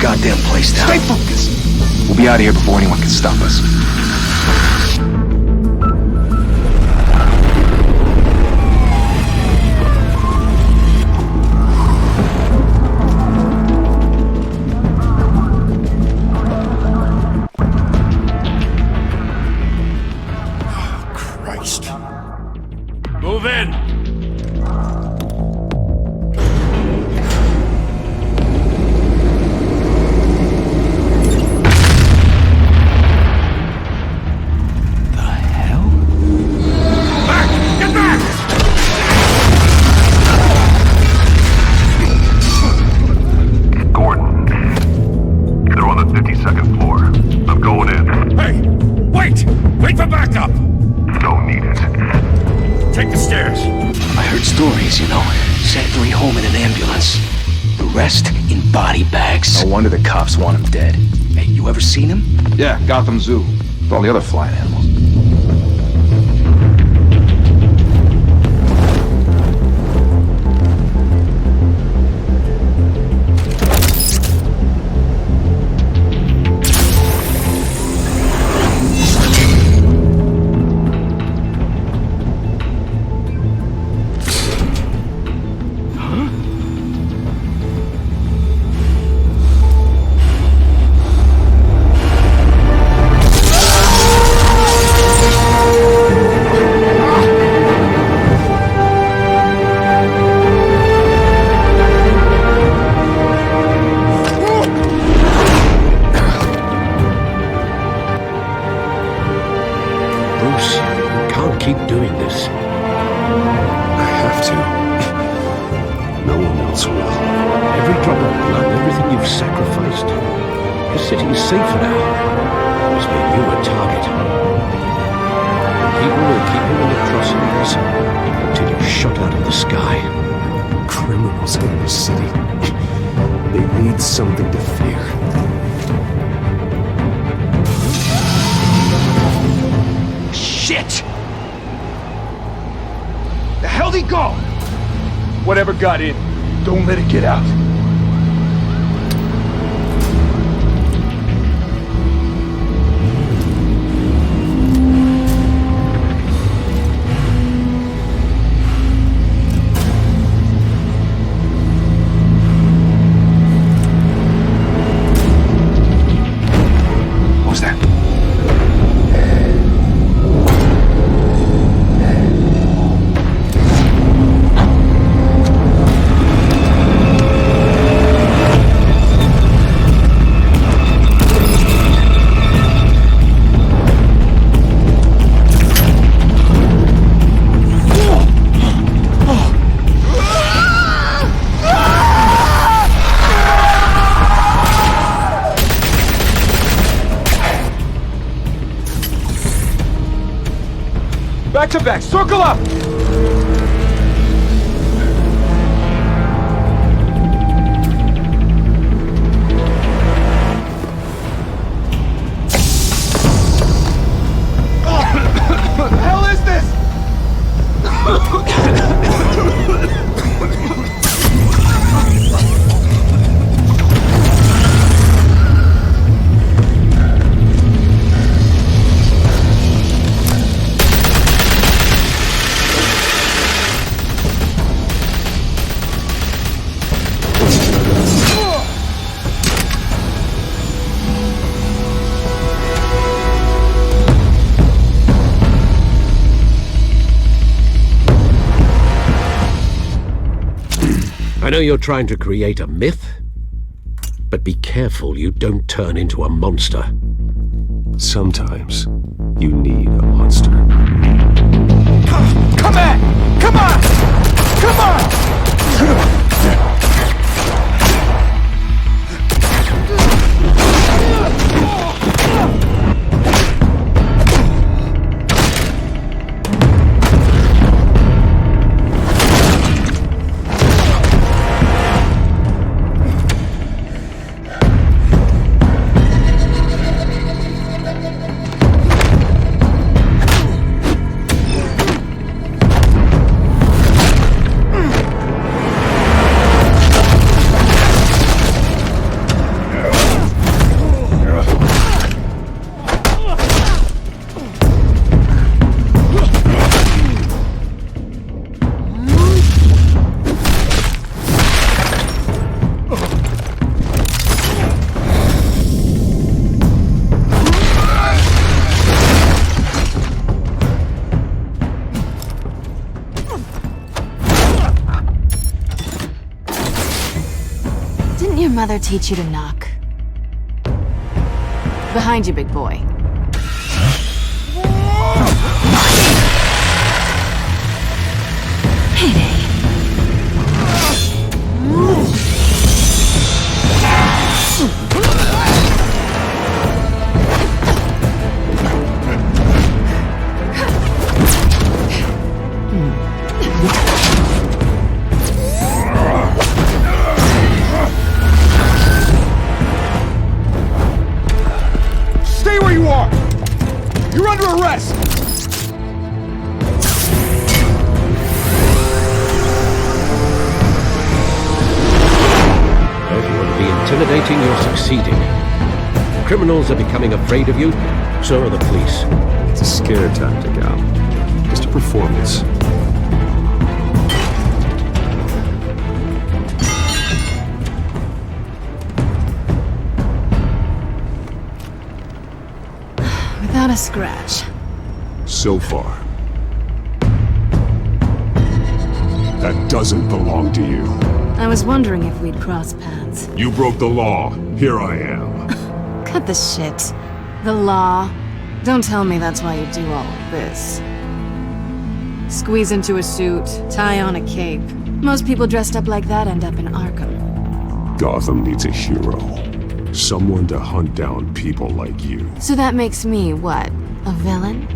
goddamn place down. Stay focused. We'll be out of here before anyone can stop us. Move in! The hell? Back! Get back! Gordon. They're on the 52nd floor. I'm going in. Hey! Wait! Wait for backup! Don't need it. Take the stairs. I heard stories, you know. Sent 3 home in an ambulance. The rest in body bags. No wonder the cops want him dead. Hey, you ever seen him? Yeah, Gotham Zoo. With all the other flying animals. Bruce, you can't keep doing this. I have to. No one else will. Every drop of blood, everything you've sacrificed. The city is safer now. It's made you a target. And people will keep you in the crosshairs until you're shot out of the sky. Criminals in this city. They need something to fear. Shit! The hell'd he go? Whatever got in, don't let it get out. What was that? Back to back, circle up! What the hell is this? I know you're trying to create a myth, but be careful you don't turn into a monster. Sometimes you need a monster. Come on! Come on! Come on! father teach you to knock? Behind you, big boy. Payday. Stay where you are! You're under arrest! If you want to be intimidating, you're succeeding. Criminals are becoming afraid of you, so are the police. It's a scare tactic, Al. Just a performance. Without a scratch. So far. That doesn't belong to you. I was wondering if we'd cross paths. You broke the law. Here I am. Cut the shit. The law. Don't tell me that's why you do all of this. Squeeze into a suit, tie on a cape. Most people dressed up like that end up in Arkham. Gotham needs a hero. Someone to hunt down people like you. So that makes me, what, a villain?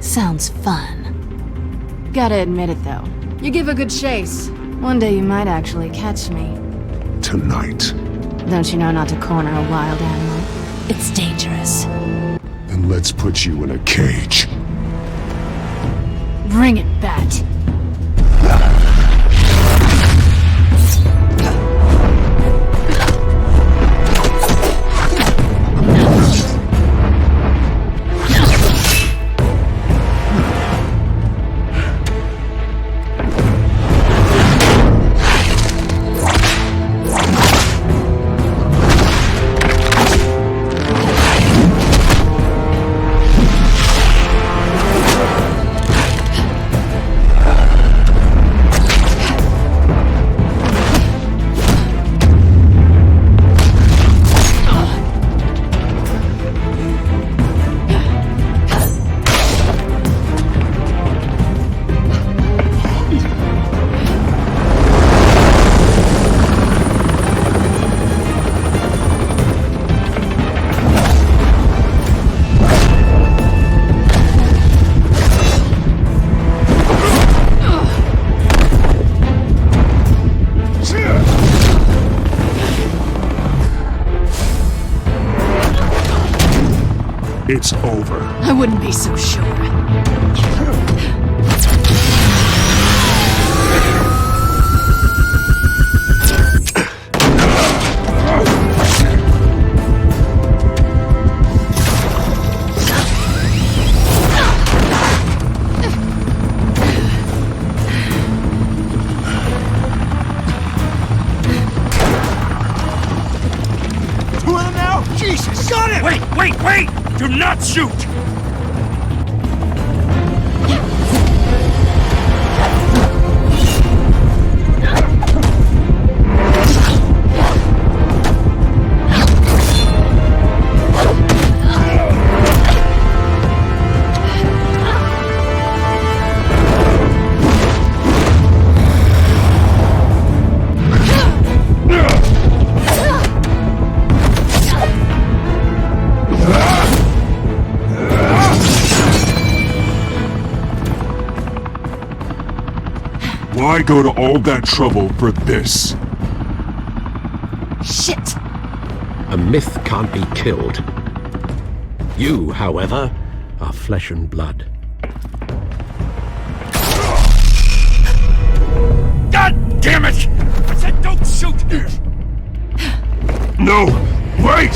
Sounds fun. Gotta admit it, though. You give a good chase. One day you might actually catch me. Tonight. Don't you know not to corner a wild animal? It's dangerous. Then let's put you in a cage. Bring it, Bat. It's over. I wouldn't be so sure. Two of them now? Jesus! Got him! Wait! Do not shoot! Why go to all that trouble for this? Shit! A myth can't be killed. You, however, are flesh and blood. God damn it! I said don't shoot! No! Wait!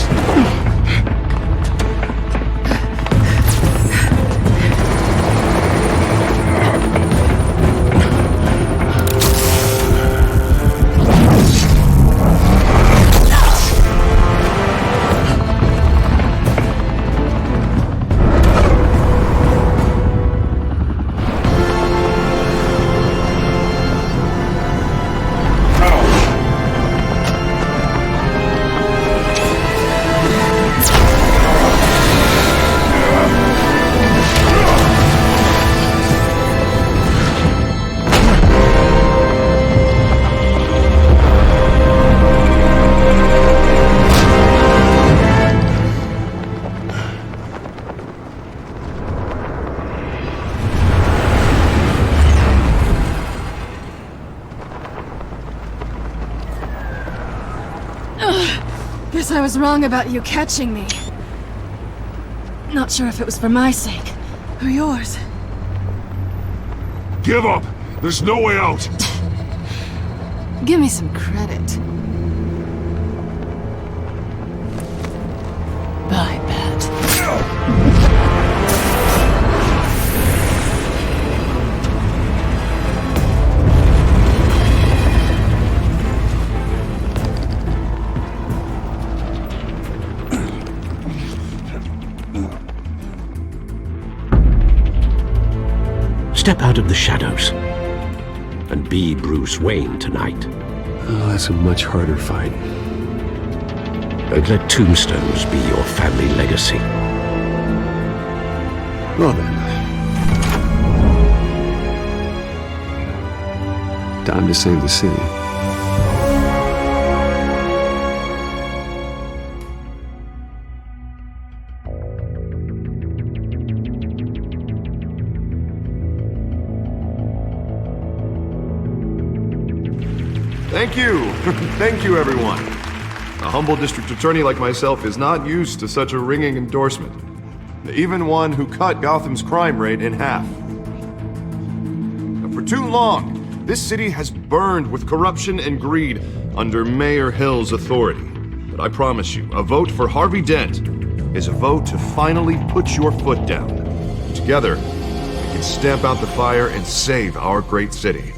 Guess I was wrong about you catching me. Not sure if it was for my sake, or yours. Give up! There's no way out! Give me some credit. Bye, Pat. Step out of the shadows and be Bruce Wayne tonight. Oh, that's a much harder fight. And let tombstones be your family legacy. Well then. Time to save the city. Thank you. Thank you, everyone. A humble district attorney like myself is not used to such a ringing endorsement. Even one who cut Gotham's crime rate in half. For too long, this city has burned with corruption and greed under Mayor Hill's authority. But I promise you, a vote for Harvey Dent is a vote to finally put your foot down. Together, we can stamp out the fire and save our great city.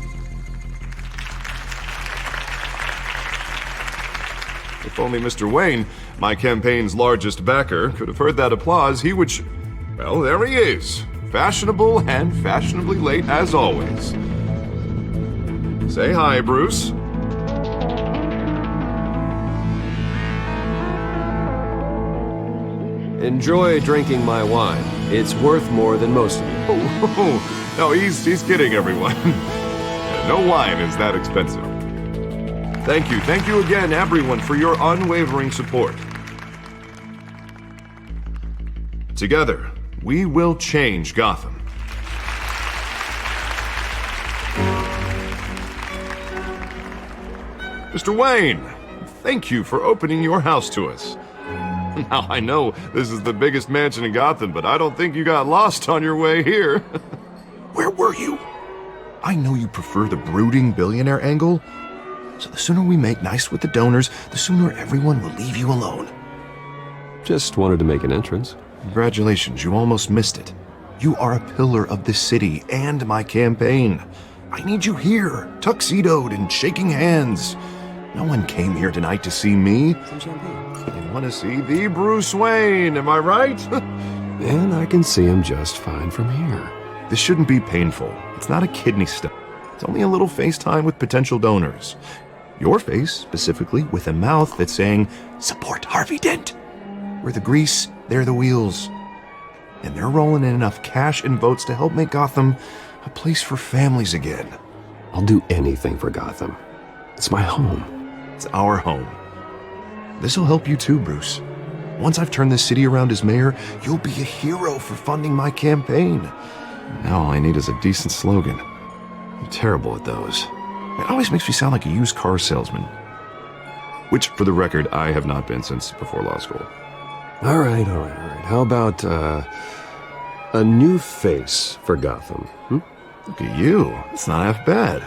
If only Mr. Wayne, my campaign's largest backer, could have heard that applause, he would well, there he is. Fashionable and fashionably late as always. Say hi, Bruce. Enjoy drinking my wine. It's worth more than most of you. Oh, no, he's kidding, everyone. No wine is that expensive. Thank you again, everyone, for your unwavering support. Together, we will change Gotham. Mr. Wayne, thank you for opening your house to us. Now, I know this is the biggest mansion in Gotham, but I don't think you got lost on your way here. Where were you? I know you prefer the brooding billionaire angle, so the sooner we make nice with the donors, the sooner everyone will leave you alone. Just wanted to make an entrance. Congratulations, you almost missed it. You are a pillar of this city and my campaign. I need you here, tuxedoed and shaking hands. No one came here tonight to see me. Some champagne. They want to see the Bruce Wayne, am I right? And I can see him just fine from here. This shouldn't be painful. It's not a kidney stone. It's only a little FaceTime with potential donors. Your face, specifically, with a mouth that's saying, support Harvey Dent. We're the grease, they're the wheels. And they're rolling in enough cash and votes to help make Gotham a place for families again. I'll do anything for Gotham. It's my home. It's our home. This'll help you too, Bruce. Once I've turned this city around as mayor, you'll be a hero for funding my campaign. Now all I need is a decent slogan. I'm terrible at those. It always makes me sound like a used car salesman. Which, for the record, I have not been since before law school. All right. How about, a new face for Gotham, Look at you. It's not half bad.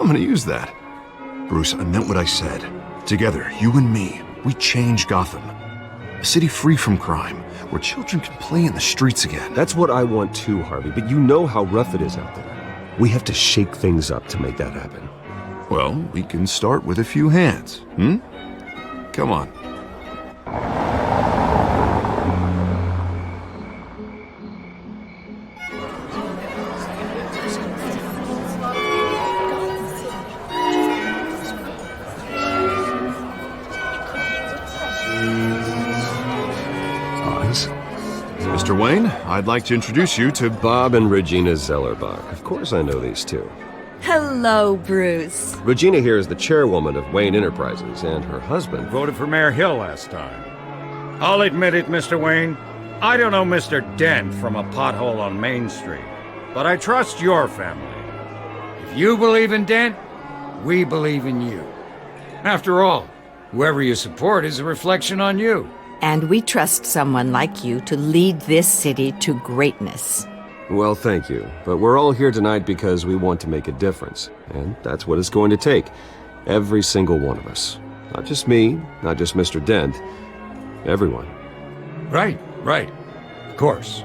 I'm gonna use that. Bruce, I meant what I said. Together, you and me, we change Gotham. A city free from crime, where children can play in the streets again. That's what I want too, Harvey, but you know how rough it is out there. We have to shake things up to make that happen. Well, we can start with a few hands, Come on. Mr. Wayne, I'd like to introduce you to Bob and Regina Zellerbach. Of course I know these two. Hello, Bruce. Regina here is the chairwoman of Wayne Enterprises, and her husband Voted for Mayor Hill last time. I'll admit it, Mr. Wayne. I don't know Mr. Dent from a pothole on Main Street, but I trust your family. If you believe in Dent, we believe in you. After all, Whoever you support is a reflection on you. And we trust someone like you to lead this city to greatness. Well, thank you. But we're all here tonight because we want to make a difference. And that's what it's going to take. Every single one of us. Not just me, not just Mr. Dent. Everyone. Right. Of course.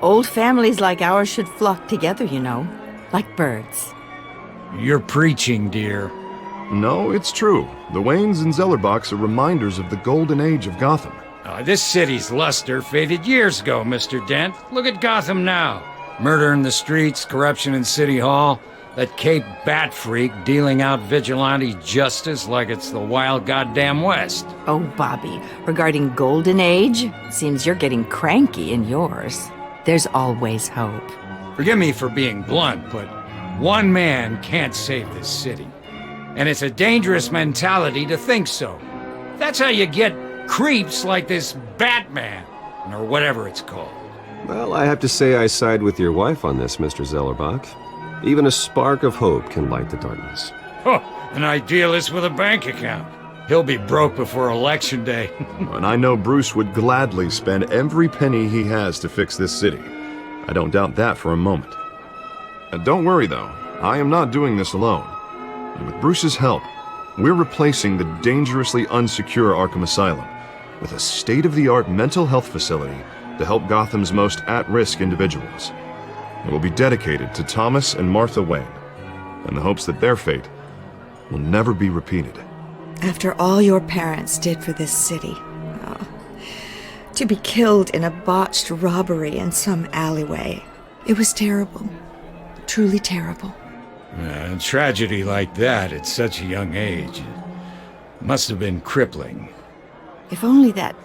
Old families like ours should flock together, you know, like birds. You're preaching, dear. No, it's true. The Waynes and Zellerbachs are reminders of the golden age of Gotham. This city's luster faded years ago, Mr. Dent. Look at Gotham now. Murder in the streets, corruption in City Hall, that Cape Bat freak dealing out vigilante justice like it's the wild goddamn West. Oh, Bobby, regarding Golden Age, seems you're getting cranky in yours. There's always hope. Forgive me for being blunt, but one man can't save this city. And it's a dangerous mentality to think so. That's how you get creeps like this Batman, or whatever it's called. Well, I have to say I side with your wife on this, Mr. Zellerbach. Even a spark of hope can light the darkness. Oh, an idealist with a bank account. He'll be broke before Election Day. And I know Bruce would gladly spend every penny he has to fix this city. I don't doubt that for a moment. Don't worry, though. I am not doing this alone. And with Bruce's help, we're replacing the dangerously unsecure Arkham Asylum with a state-of-the-art mental health facility to help Gotham's most at-risk individuals. It will be dedicated to Thomas and Martha Wayne, in the hopes that their fate will never be repeated. After all your parents did for this city, to be killed in a botched robbery in some alleyway, it was terrible. Truly terrible. A tragedy like that at such a young age must have been crippling. If only that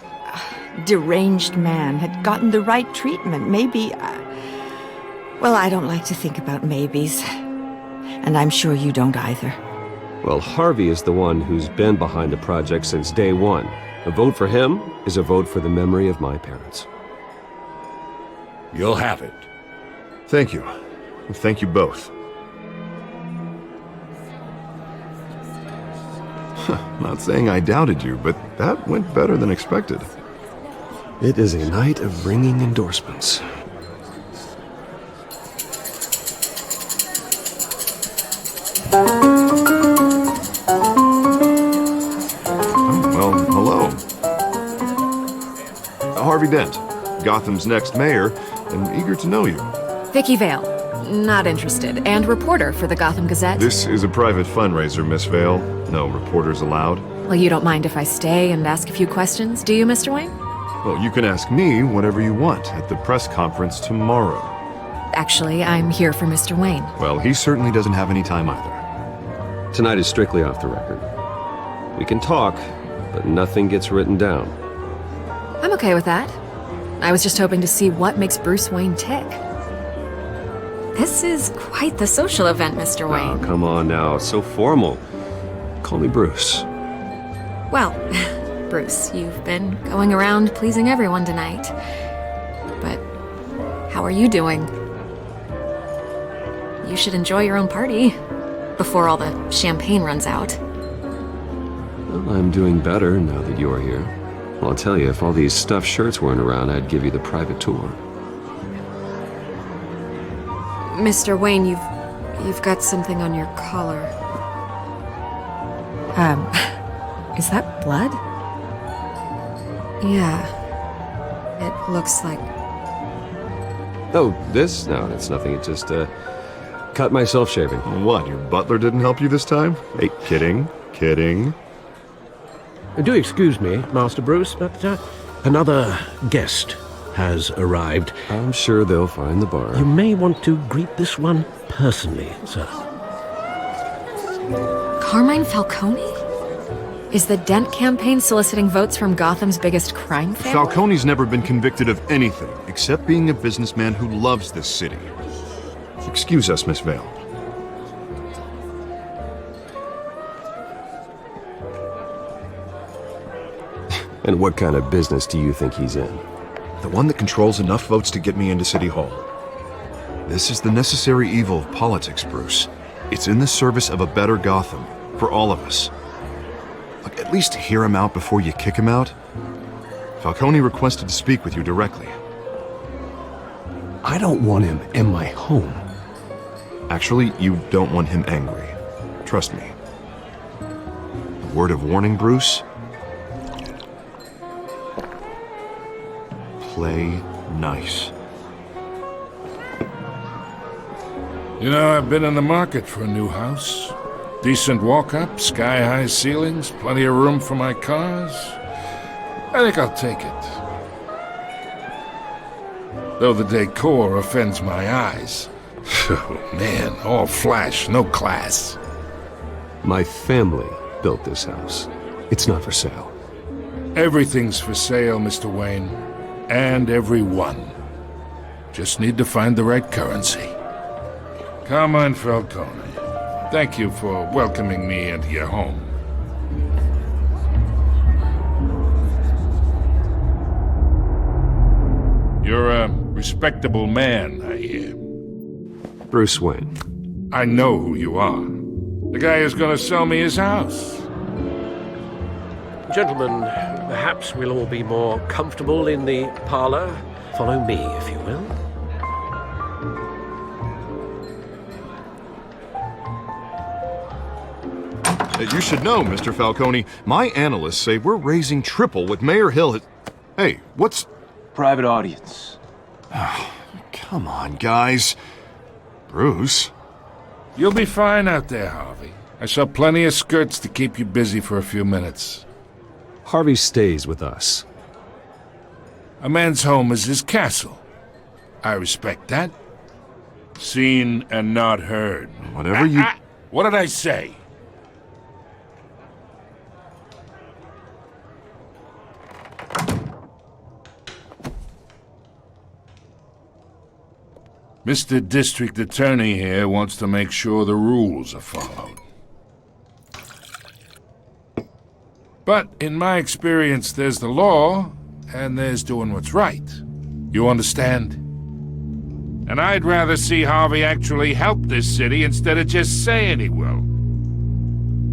deranged man had gotten the right treatment, maybe... well, I don't like to think about maybes. And I'm sure you don't either. Well, Harvey is the one who's been behind the project since day one. A vote for him is a vote for the memory of my parents. You'll have it. Thank you. Thank you both. Not saying I doubted you, but that went better than expected. It is a night of ringing endorsements. Well, hello. Harvey Dent, Gotham's next mayor, and eager to know you. Vicky Vale. Not interested. And reporter for the Gotham Gazette. This is a private fundraiser, Miss Vale. No reporters allowed. Well, you don't mind if I stay and ask a few questions, do you, Mr. Wayne? Well, you can ask me whatever you want at the press conference tomorrow. Actually, I'm here for Mr. Wayne. Well, he certainly doesn't have any time either. Tonight is strictly off the record. We can talk, but nothing gets written down. I'm okay with that. I was just hoping to see what makes Bruce Wayne tick. This is quite the social event, Mr. Wayne. Oh, come on now. It's so formal. Call me Bruce. Well, Bruce, you've been going around pleasing everyone tonight. But how are you doing? You should enjoy your own party before all the champagne runs out. Well, I'm doing better now that you're here. Well, I'll tell you, if all these stuffed shirts weren't around, I'd give you the private tour. Mr. Wayne, you've got something on your collar. Is that blood? Yeah. It looks like... Oh, this? No, it's nothing. It just, cut myself shaving. What, your butler didn't help you this time? Hey, kidding. Do excuse me, Master Bruce, but another guest has arrived. I'm sure they'll find the bar. You may want to greet this one personally, sir. Carmine Falcone? Is the Dent campaign soliciting votes from Gotham's biggest crime family? Falcone's never been convicted of anything except being a businessman who loves this city. Excuse us, Miss Vale. And what kind of business do you think he's in? The one that controls enough votes to get me into City Hall. This is the necessary evil of politics, Bruce. It's in the service of a better Gotham, for all of us. Look, at least hear him out before you kick him out? Falcone requested to speak with you directly. I don't want him in my home. Actually, you don't want him angry. Trust me. A word of warning, Bruce? Play nice. You know, I've been in the market for a new house. Decent walk-up, sky-high ceilings, plenty of room for my cars. I think I'll take it. Though the decor offends my eyes. Oh, man, all flash, no class. My family built this house. It's not for sale. Everything's for sale, Mr. Wayne. And everyone. Just need to find the right currency. Carmine Falcone, thank you for welcoming me into your home. You're a respectable man, I hear. Bruce Wayne. I know who you are. The guy who's gonna sell me his house. Gentlemen, perhaps we'll all be more comfortable in the parlor. Follow me, if you will. You should know, Mr. Falcone, my analysts say we're raising triple what Mayor Hill has... Hey, what's... Private audience. Oh, come on, guys. Bruce? You'll be fine out there, Harvey. I saw plenty of skirts to keep you busy for a few minutes. Harvey stays with us. A man's home is his castle. I respect that. Seen and not heard. Whatever you... What did I say? Mr. District Attorney here wants to make sure the rules are followed. But in my experience, there's the law, and there's doing what's right. You understand? And I'd rather see Harvey actually help this city instead of just saying he will.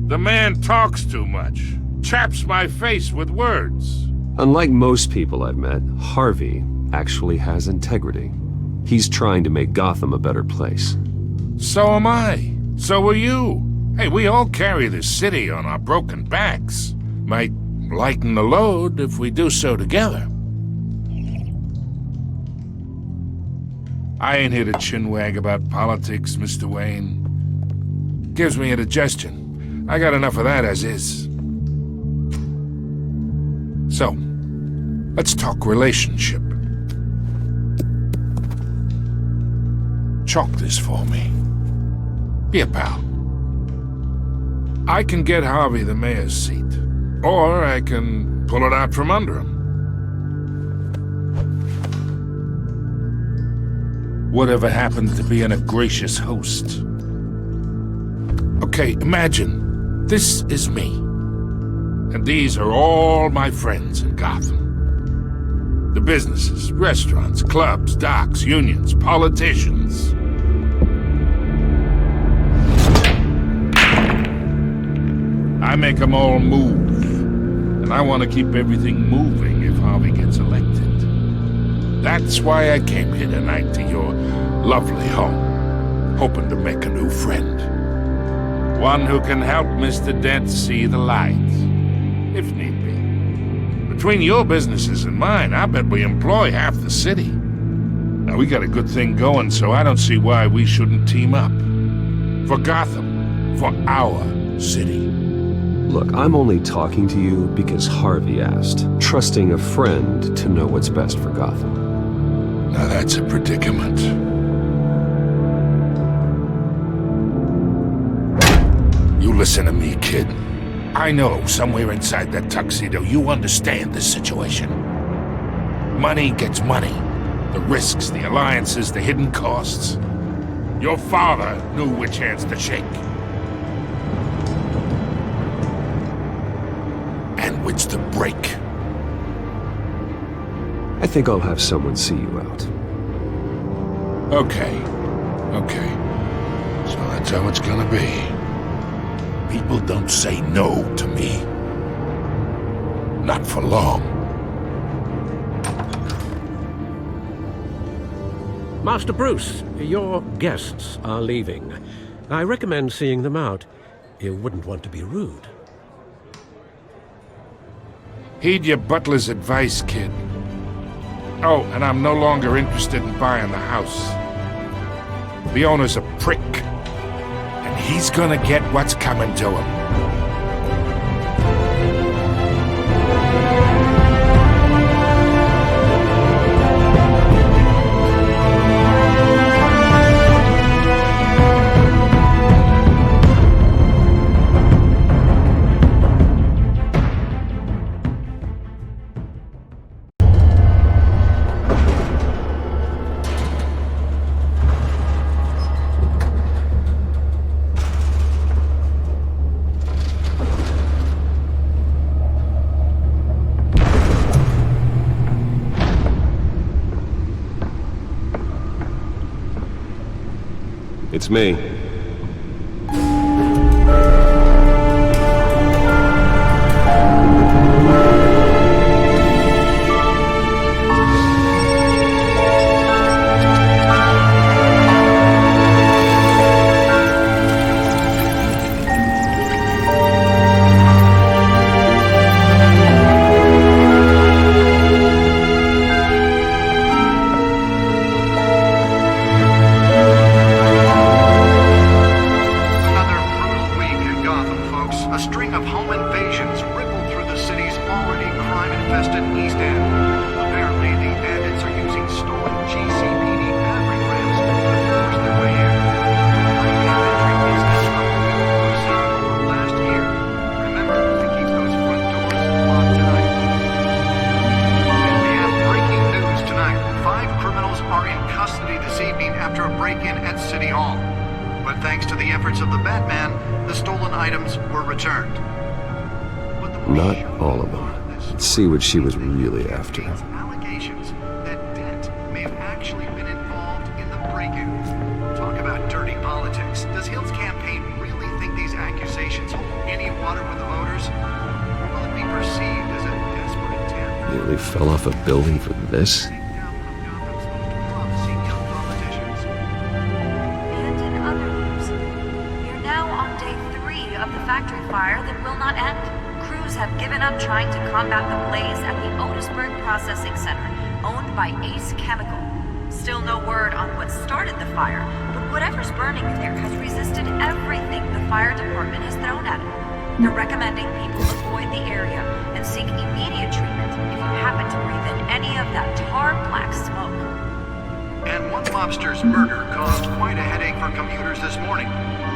The man talks too much, chaps my face with words. Unlike most people I've met, Harvey actually has integrity. He's trying to make Gotham a better place. So am I. So are you. Hey, we all carry this city on our broken backs. Might lighten the load if we do so together. I ain't here to chinwag about politics, Mr. Wayne. Gives me indigestion. I got enough of that as is. So, let's talk relationship. Chalk this for me. Be a pal. I can get Harvey the mayor's seat, or I can pull it out from under him. Whatever happens to being a gracious host. Okay, imagine, this is me. And these are all my friends in Gotham. The businesses, restaurants, clubs, docks, unions, politicians. I make them all move. And I want to keep everything moving if Harvey gets elected. That's why I came here tonight to your lovely home, hoping to make a new friend. One who can help Mr. Dent see the light, if need be. Between your businesses and mine, I bet we employ half the city. Now, we got a good thing going, so I don't see why we shouldn't team up. For Gotham, for our city. Look, I'm only talking to you because Harvey asked, trusting a friend to know what's best for Gotham. Now that's a predicament. You listen to me, kid. I know somewhere inside that tuxedo you understand this situation. Money gets money. The risks, the alliances, the hidden costs. Your father knew which hands to shake. And which to break. I think I'll have someone see you out. Okay. So that's how it's gonna be. People don't say no to me. Not for long. Master Bruce, your guests are leaving. I recommend seeing them out. You wouldn't want to be rude. Heed your butler's advice, kid. Oh, and I'm no longer interested in buying the house. The owner's a prick, and he's gonna get what's coming to him. It's me. Not all of them. Let's see what she was really after. Allegations that Dent may have actually been involved in the break-in. Talk about dirty politics. Does Hill's campaign really think these accusations hold any water with the voters? Or will it be perceived as a desperate attempt? Nearly fell off a building for this? And in other news, we're now on day 3 of the factory fire that will not end. Crews have given up trying to combat the blaze at the Otisburg Processing Center, owned by Ace Chemical. Still no word on what started the fire, but whatever's burning in there has resisted everything the fire department has thrown at it. They're recommending people avoid the area and seek immediate treatment if you happen to breathe in any of that tar black smoke. And one mobster's murder caused quite a headache for commuters this morning.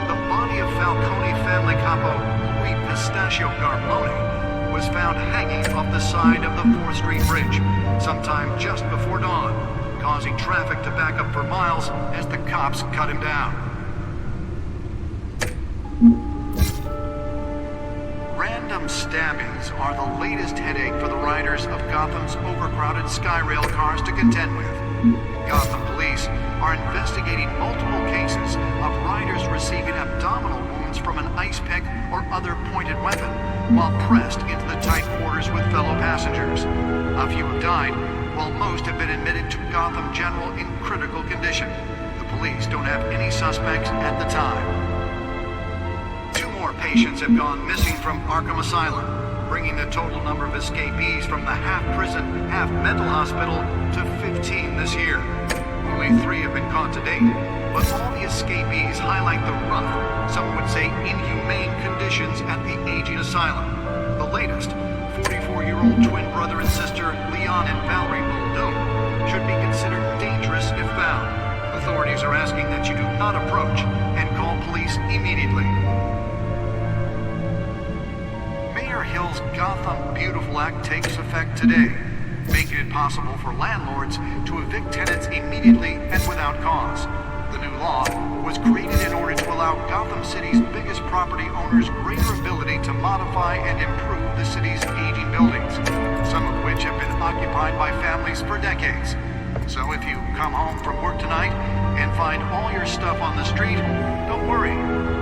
The body of Falcone family capo Louis Pistachio Garmone was found hanging off the side of the 4th Street Bridge sometime just before dawn, causing traffic to back up for miles as the cops cut him down. Random stabbings are the latest headache for the riders of Gotham's overcrowded Skyrail cars to contend with. Gotham police are investigating multiple cases of riders receiving abdominal wounds from an ice pick or other pointed weapon while pressed into the tight quarters with fellow passengers. A few have died, while most have been admitted to Gotham General in critical condition. The police don't have any suspects at the time. 2 more patients have gone missing from Arkham Asylum, bringing the total number of escapees from the half-prison, half-mental hospital to 15 this year. Only 3 have been caught to date, but all the escapees highlight the rough, some would say inhumane conditions at the aging asylum. The latest, 44-year-old twin brother and sister Leon and Valerie Muldoon, should be considered dangerous if found. Authorities are asking that you do not approach and call police immediately. Mayor Hill's Gotham Beautiful Act takes effect today, making it possible for landlords to evict tenants immediately and without cause. The new law was created in order to allow Gotham City's biggest property owners greater ability to modify and improve the city's aging buildings, some of which have been occupied by families for decades. So if you come home from work tonight and find all your stuff on the street, don't worry,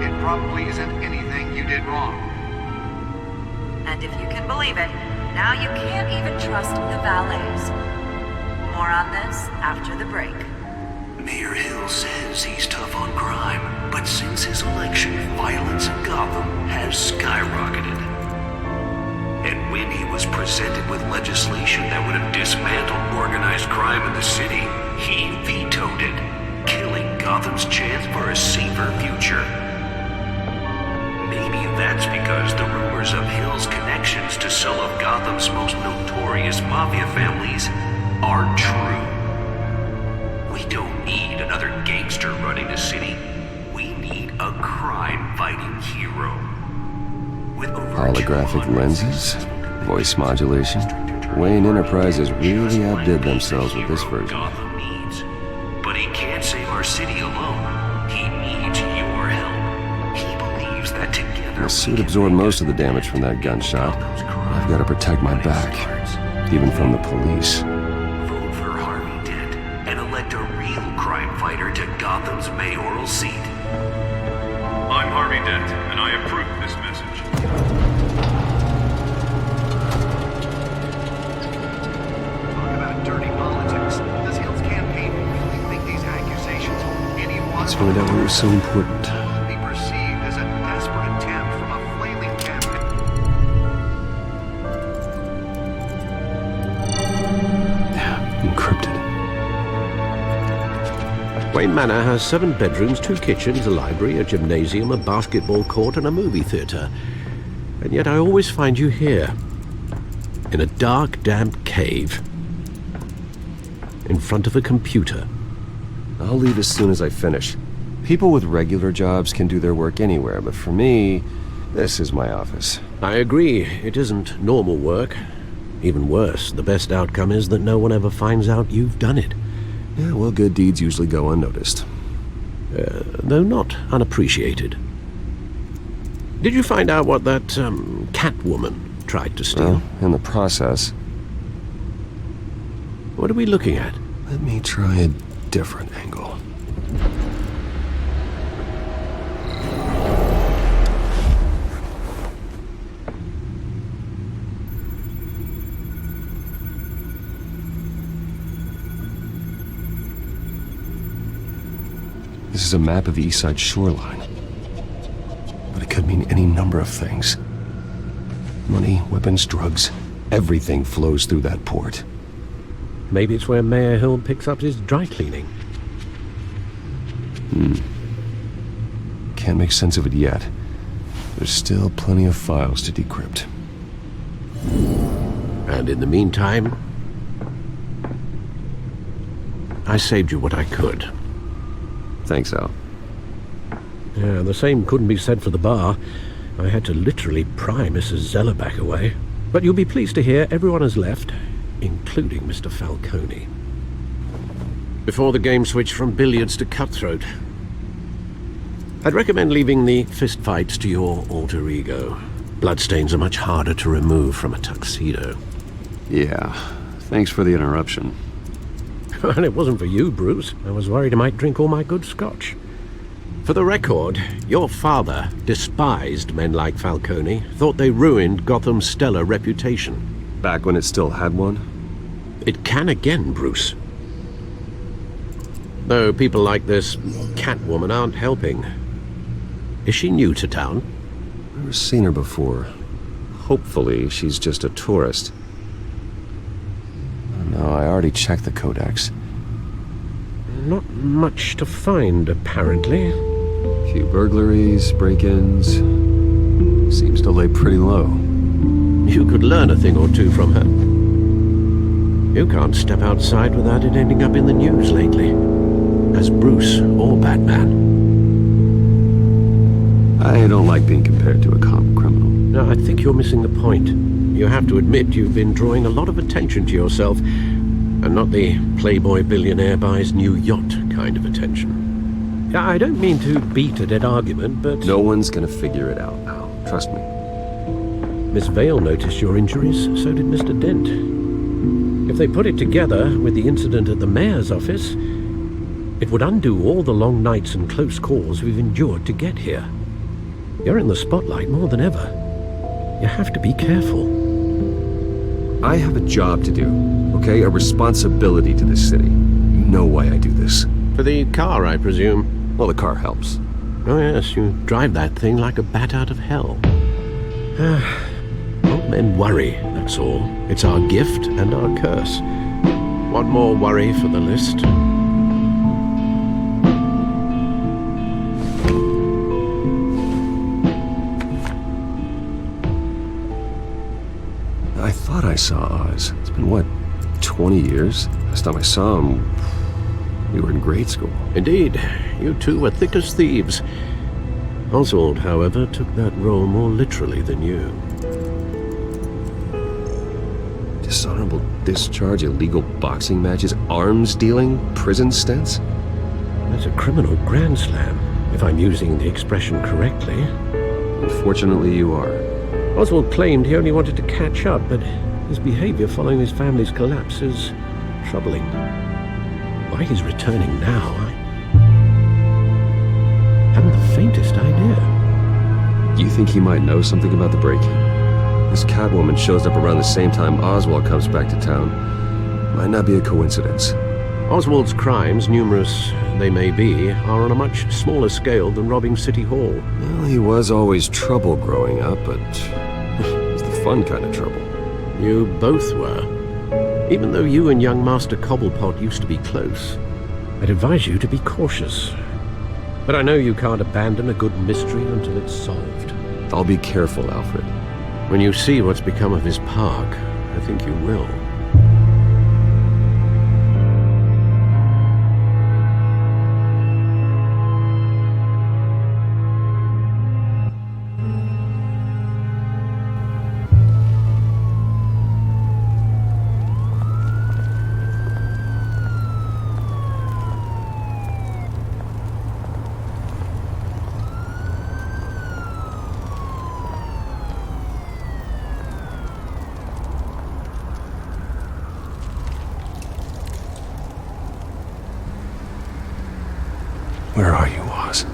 it probably isn't anything you did wrong. And if you can believe it, now you can't even trust the valets. More on this after the break. Mayor Hill says he's tough on crime, but since his election, violence in Gotham has skyrocketed. And when he was presented with legislation that would have dismantled organized crime in the city, he vetoed it, killing Gotham's chance for a safer future. Maybe that's because the rumors of Hill's connections to some of Gotham's most notorious mafia families are true. We don't need another gangster running the city. We need a crime-fighting hero. With over Holographic lenses, voice modulation. Wayne Enterprises really outdid themselves with this version. Gotham needs. But he can't save our city alone. He needs your help. He believes that together The suit absorbed most of the damage from that gunshot. I've got to protect my back, even from the police. Vote for Harvey Dent and elect a real crime fighter to Gotham's mayoral seat. I'm Harvey Dent, and I approve this message. Talk about dirty politics. Does Hill's campaign really think these accusations hold any water? Let's find out what was so important. Be perceived as a desperate attempt from a flailing campaign. Encrypted. Wayne Manor has 7 bedrooms, 2 kitchens, a library, a gymnasium, a basketball court, and a movie theatre. And yet I always find you here, in a dark, damp cave, in front of a computer. I'll leave as soon as I finish. People with regular jobs can do their work anywhere, but for me, this is my office. I agree, it isn't normal work. Even worse, the best outcome is that no one ever finds out you've done it. Yeah, well, good deeds usually go unnoticed. Though not unappreciated. Did you find out what that, Catwoman tried to steal? Well, in the process. What are we looking at? Let me try a different angle. This is a map of the East Side shoreline. But it could mean any number of things. Money, weapons, drugs, everything flows through that port. Maybe it's where Mayor Hill picks up his dry cleaning. Can't make sense of it yet. There's still plenty of files to decrypt. And in the meantime, I saved you what I could. Thanks, Al. Yeah, the same couldn't be said for the bar. I had to literally pry Mrs. Zeller back away. But you'll be pleased to hear everyone has left, including Mr. Falcone. Before the game switched from billiards to cutthroat. I'd recommend leaving the fistfights to your alter ego. Bloodstains are much harder to remove from a tuxedo. Yeah, thanks for the interruption. And it wasn't for you, Bruce. I was worried I might drink all my good scotch. For the record, your father despised men like Falcone, thought they ruined Gotham's stellar reputation. Back when it still had one? It can again, Bruce. Though people like this Catwoman aren't helping. Is she new to town? Never seen her before. Hopefully, she's just a tourist. No, I already checked the codex. Not much to find, apparently. A few burglaries, break-ins. Seems to lay pretty low. You could learn a thing or two from her. You can't step outside without it ending up in the news lately. As Bruce or Batman. I don't like being compared to a common criminal. No, I think you're missing the point. You have to admit you've been drawing a lot of attention to yourself, and not the playboy billionaire buys new yacht kind of attention. I don't mean to beat a dead argument, but... No one's gonna figure it out now. Trust me. Miss Vale noticed your injuries, so did Mr. Dent. If they put it together with the incident at the mayor's office, it would undo all the long nights and close calls we've endured to get here. You're in the spotlight more than ever. You have to be careful. I have a job to do, okay? A responsibility to this city. You know why I do this. For the car, I presume? Well, the car helps. Oh yes, you drive that thing like a bat out of hell. Old men worry, that's all. It's our gift and our curse. One more worry for the list. I thought I saw Oz. It's been, what, 20 years? Last time I saw him, we were in grade school. Indeed, you two were thick as thieves. Oswald, however, took that role more literally than you. Dishonorable discharge, illegal boxing matches, arms dealing, prison stints? That's a criminal grand slam, if I'm using the expression correctly. Unfortunately, you are. Oswald claimed he only wanted to catch up, but his behavior following his family's collapse is troubling. Why he's returning now, I haven't the faintest idea. You think he might know something about the break-in? This Catwoman shows up around the same time Oswald comes back to town. Might not be a coincidence. Oswald's crimes, numerous they may be, are on a much smaller scale than robbing City Hall. Well, he was always trouble growing up, but it's the fun kind of trouble. You both were. Even though you and young Master Cobblepot used to be close, I'd advise you to be cautious. But I know you can't abandon a good mystery until it's solved. I'll be careful, Alfred. When you see what's become of his park, I think you will. Where are you, Oz?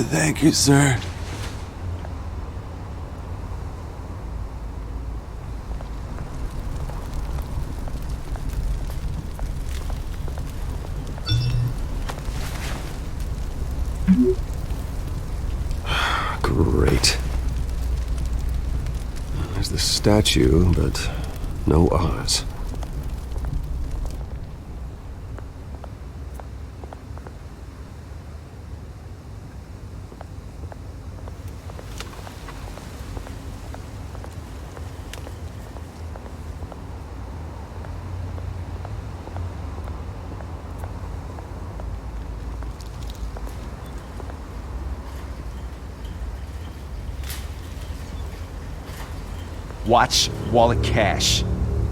Thank you, sir. Great. There's the statue, but no Oz. Watch wallet cash.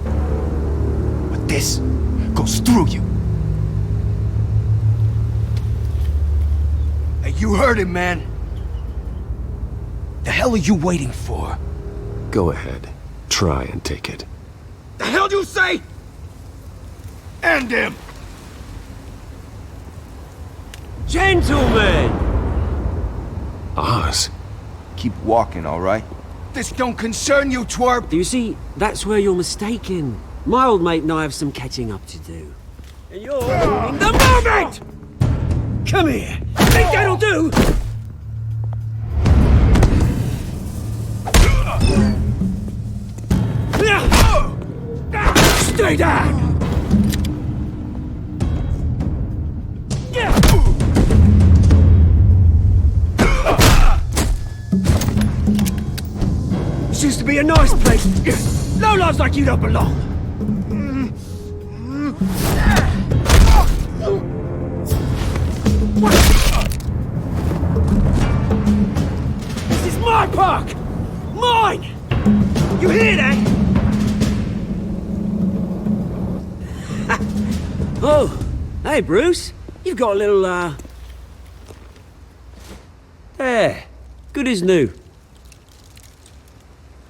But this goes through you. Hey, you heard him, man. The hell are you waiting for? Go ahead. Try and take it. The hell do you say? End him! Gentlemen! Oz. Keep walking, all right? This don't concern you, twerp! Do you see, that's where you're mistaken. My old mate and I have some catching up to do. And you're ruining the moment! Come here! Think that'll do? Stay down! This used to be a nice place. No lives like you don't belong. This is my park! Mine! You hear that? Oh, hey Bruce. You've got a little, Yeah, good as new.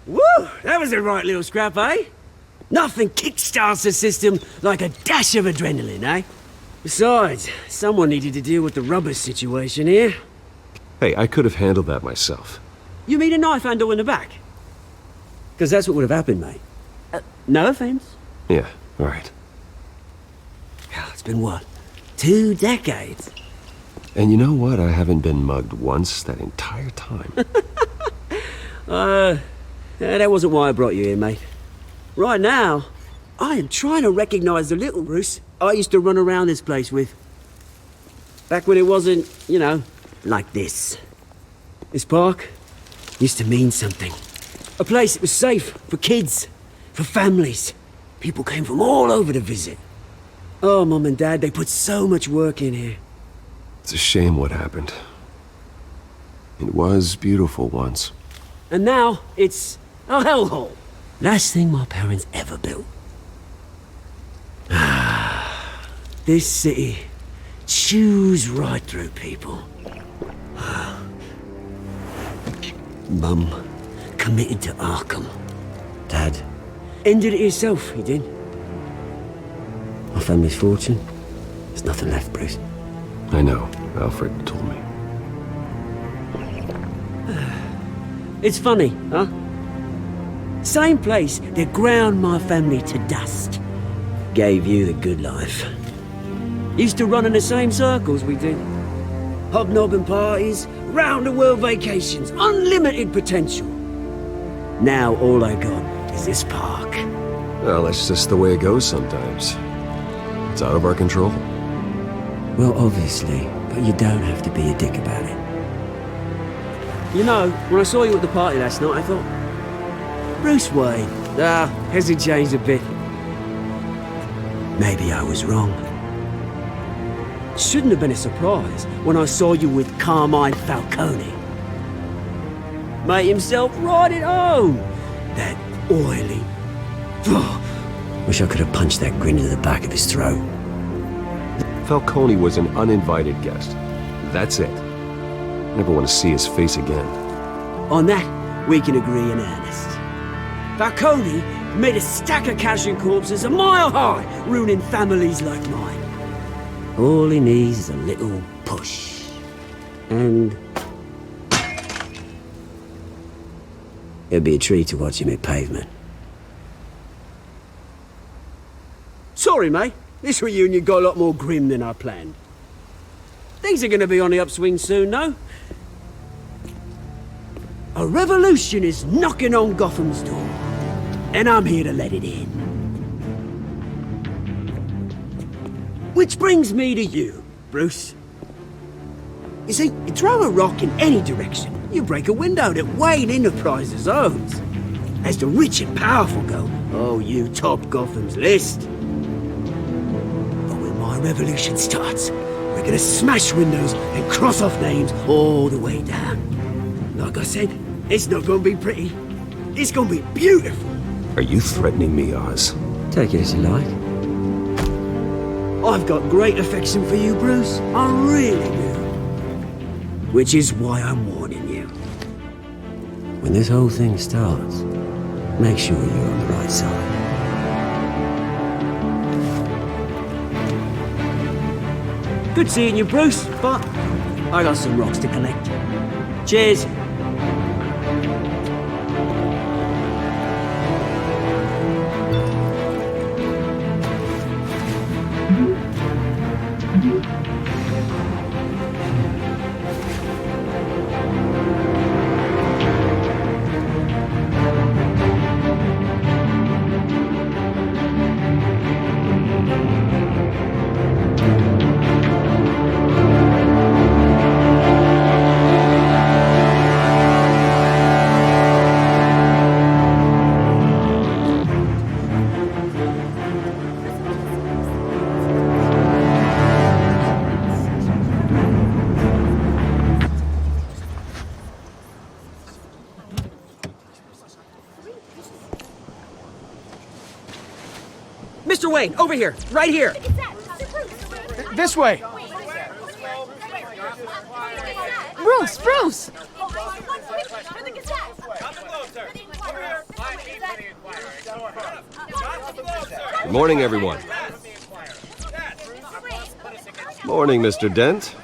Woo! That was a right little scrap, eh? Nothing kickstarts the system like a dash of adrenaline, eh? Besides, someone needed to deal with the rubber situation here. Hey, I could have handled that myself. You mean a knife handle in the back? Because that's what would have happened, mate. No offense. Yeah, all right. It's been what? 2 decades? And you know what? I haven't been mugged once that entire time. That wasn't why I brought you here, mate. Right now, I am trying to recognize the little Bruce I used to run around this place with. Back when it wasn't, you know, like this. This park used to mean something. A place that was safe for kids, for families. People came from all over to visit. Oh, Mum and Dad, they put so much work in here. It's a shame what happened. It was beautiful once. And now, it's a hellhole. Last thing my parents ever built. This city chews right through people. Mum committed to Arkham. Dad ended it himself, he did. My family's fortune, there's nothing left, Bruce. I know. Alfred told me. It's funny, huh? Same place that ground my family to dust. Gave you the good life. Used to run in the same circles we did. Hobnobbing parties, round-the-world vacations, unlimited potential. Now all I got is this park. Well, that's just the way it goes sometimes. It's out of our control. Well, obviously, but you don't have to be a dick about it. You know, when I saw you at the party last night, I thought, Bruce Wayne. Has he changed a bit? Maybe I was wrong. Shouldn't have been a surprise when I saw you with Carmine Falcone. Made himself right at home. That oily... Wish I could have punched that grin into the back of his throat. Falcone was an uninvited guest. That's it. Never want to see his face again. On that, we can agree in earnest. Falcone made a stack of cash and corpses a mile high, ruining families like mine. All he needs is a little push. And... it'd be a treat to watch him hit pavement. Sorry, mate. This reunion got a lot more grim than I planned. Things are gonna be on the upswing soon, no? A revolution is knocking on Gotham's door. And I'm here to let it in. Which brings me to you, Bruce. You see, you throw a rock in any direction, you break a window that Wayne Enterprises owns. As the rich and powerful go, oh, you top Gotham's list. But when my revolution starts, we're gonna smash windows and cross off names all the way down. Like I said, it's not gonna be pretty. It's gonna be beautiful. Are you threatening me, Oz? Take it as you like. I've got great affection for you, Bruce. I really do. Which is why I'm warning you. When this whole thing starts, make sure you're on the right side. Good seeing you, Bruce, but I got some rocks to collect. Cheers. Mr. Wayne, over here, right here. This way. Bruce! Good morning, everyone. Morning, Mr. Dent.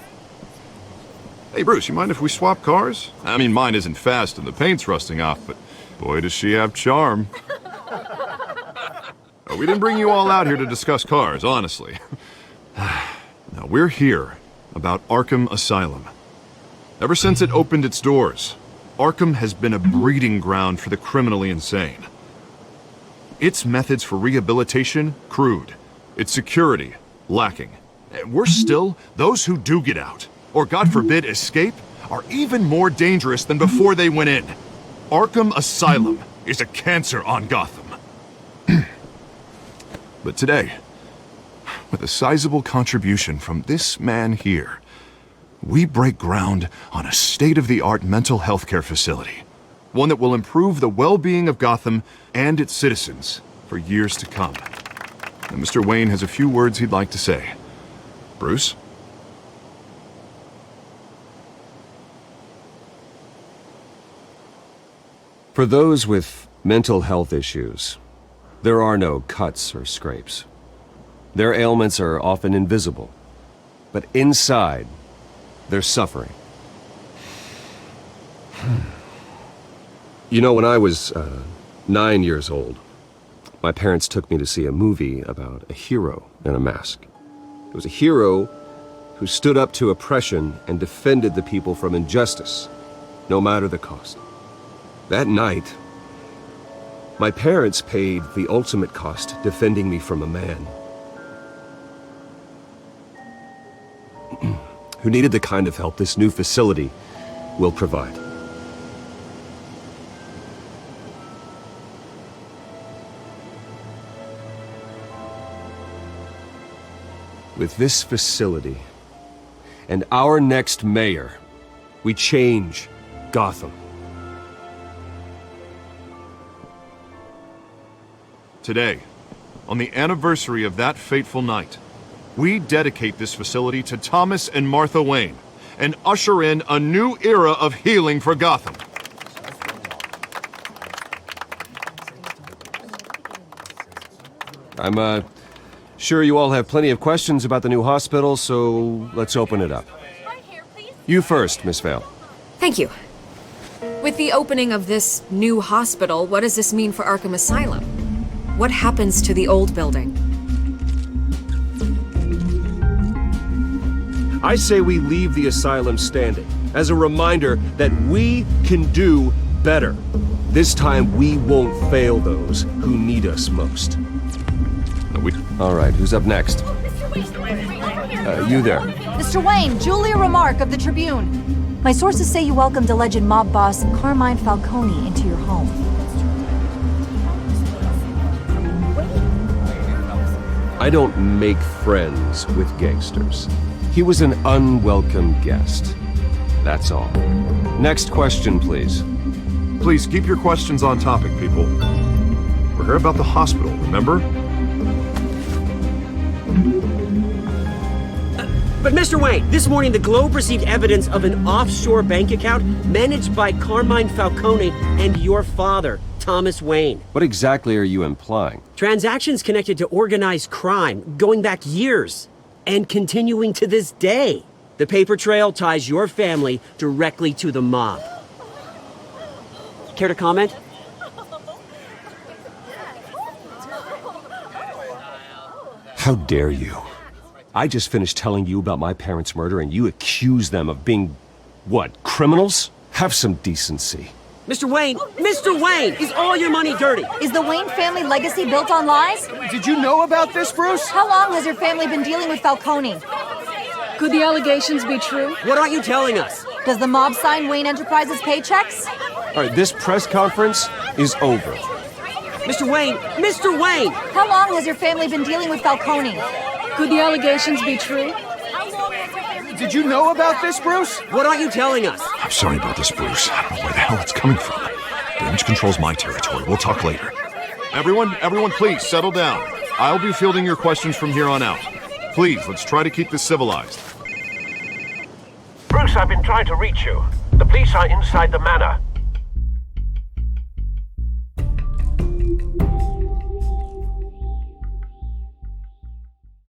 Hey, Bruce, you mind if we swap cars? I mean, mine isn't fast and the paint's rusting off, but boy, does she have charm. We didn't bring you all out here to discuss cars, honestly. Now, we're here about Arkham Asylum. Ever since it opened its doors, Arkham has been a breeding ground for the criminally insane. Its methods for rehabilitation, crude. Its security, lacking. And worse still, those who do get out, or God forbid escape, are even more dangerous than before they went in. Arkham Asylum is a cancer on Gotham. But today, with a sizable contribution from this man here, we break ground on a state-of-the-art mental health care facility. One that will improve the well-being of Gotham and its citizens for years to come. And Mr. Wayne has a few words he'd like to say. Bruce? For those with mental health issues, there are no cuts or scrapes. Their ailments are often invisible, but inside, they're suffering. You know, when I was 9 years old, my parents took me to see a movie about a hero in a mask. It was a hero who stood up to oppression and defended the people from injustice, no matter the cost. That night, my parents paid the ultimate cost defending me from a man who needed the kind of help this new facility will provide. With this facility and our next mayor, we change Gotham. Today, on the anniversary of that fateful night, we dedicate this facility to Thomas and Martha Wayne and usher in a new era of healing for Gotham. I'm sure you all have plenty of questions about the new hospital, so let's open it up. You first, Miss Vale. Thank you. With the opening of this new hospital, what does this mean for Arkham Asylum? What happens to the old building? I say we leave the asylum standing as a reminder that we can do better. This time we won't fail those who need us most. All right, who's up next? You there. Mr. Wayne, Julia Remark of the Tribune. My sources say you welcomed alleged mob boss Carmine Falcone into your home. I don't make friends with gangsters. He was an unwelcome guest. That's all. Next question, please. Please keep your questions on topic, people. We're here about the hospital, remember? But Mr. Wayne, this morning the Globe received evidence of an offshore bank account managed by Carmine Falcone and your father, Thomas Wayne. What exactly are you implying? Transactions connected to organized crime going back years and continuing to this day. The paper trail ties your family directly to the mob. Care to comment? How dare you? I just finished telling you about my parents' murder and you accuse them of being, what, criminals? Have some decency. Mr. Wayne, is all your money dirty? Is the Wayne family legacy built on lies? Did you know about this, Bruce? How long has your family been dealing with Falcone? Could the allegations be true? What aren't you telling us? Does the mob sign Wayne Enterprises paychecks? All right, this press conference is over. Mr. Wayne! How long has your family been dealing with Falcone? Could the allegations be true? Did you know about this, Bruce? What aren't you telling us? I'm sorry about this, Bruce. I don't know where the hell it's coming from. Damage control's my territory. We'll talk later. Everyone, please, settle down. I'll be fielding your questions from here on out. Please, let's try to keep this civilized. Bruce, I've been trying to reach you. The police are inside the manor.